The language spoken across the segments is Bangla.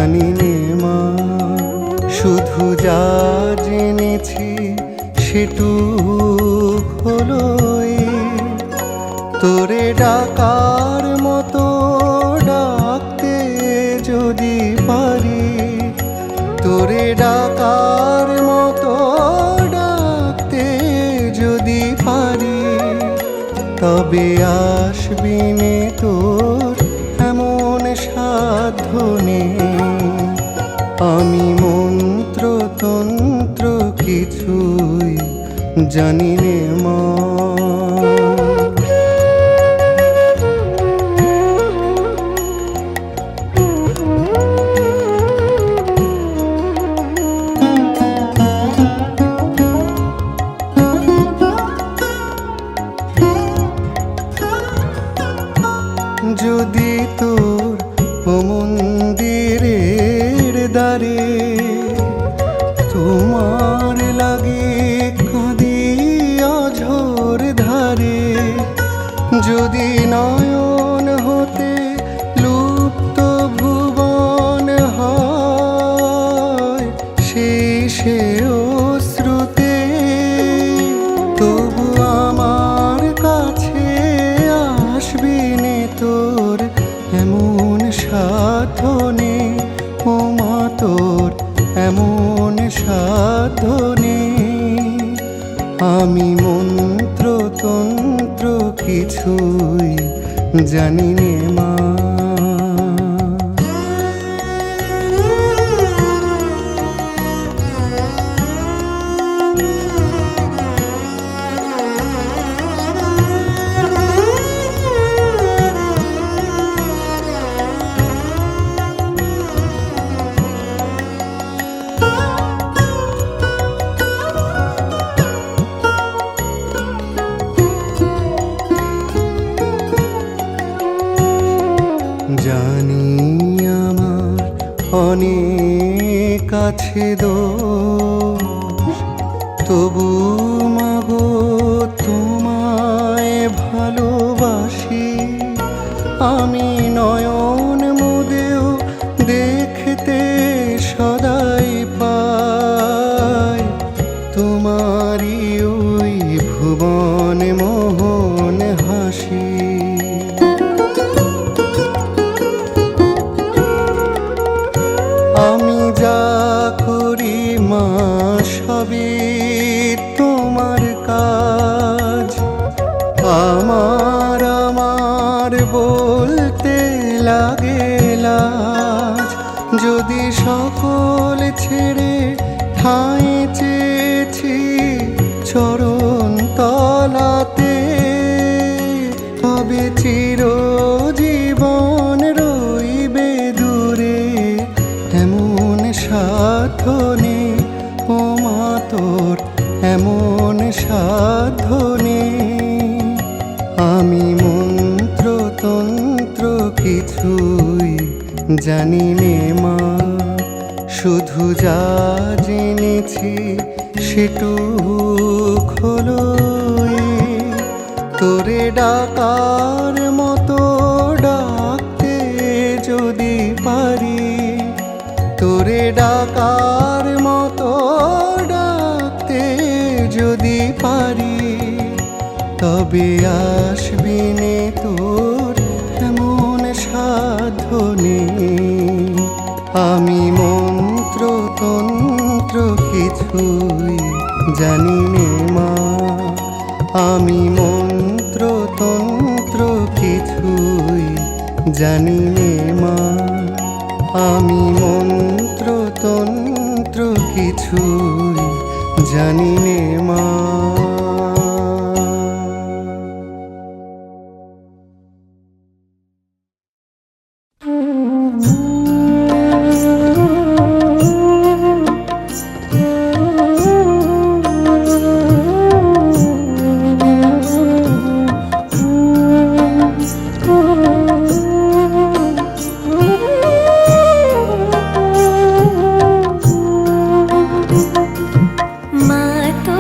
জানি নে মা, শুধু যা জেনেছি সেটুক হলো তোরে ডাকার মতো ডাকতে যদি পারি, তোরে ডাকার মতো ডাকতে যদি পারি, তবে আসবি নে তোর এমন সাধ্য নেই। আমি মন্ত্র তন্ত্র কিছুই জানি নে মা। যদি তোর ও মন্দিরের দ্বারে তোমার লাগে কাঁদি অঝোর ধারে, যদি নয়ন হতে লুপ্ত ভুবন হয় সে অশ্রুতে, তবু আমার কাছে আসবি নে তোর এমন সাধ্য নেই। ও মা তোর এমন সাধ্য নেই। আমি মন্ত্র তন্ত্র কিছুই জানি নে মা। জানি আমার অনেক আছে দোষ, তবু মাগো তোমায় ভালোবাসি। আমি নয়ন মুদেও দেখতে সদাই পাই তোমারই ওই ভুবন মোহন হাসি। আমি যা করি মা সবই তোমার কাজ, আমার আমার বলতে লাগে লাজ। যদি সকল ছেড়ে ঠাঁই চেয়েছি চরণ তলাতে, তবে চিরজীবন রইবে দূরে এমন সাধ্য নেই। ও মা তোর এমন সাধ্য নেই। আমি মন্ত্র তন্ত্র কিছুই জানি নে মা, শুধু যা জেনেছি সেটুক হলো তোরে ডাকার মতো ডাকতে যদি পারি, তোরে ডাকার মতো ডাকতে যদি পারি, তবে আসবি নে তোর এমন সাধ্য নেই। আমি মন্ত্র তন্ত্র কিছুই জানি নে মা। আমি মন্ত্র তন্ত্র কিছুই জানি নে মা। আমি মন্ত্র তন্ত্র কিছুই জানি নে মা। মা তো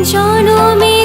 জনমে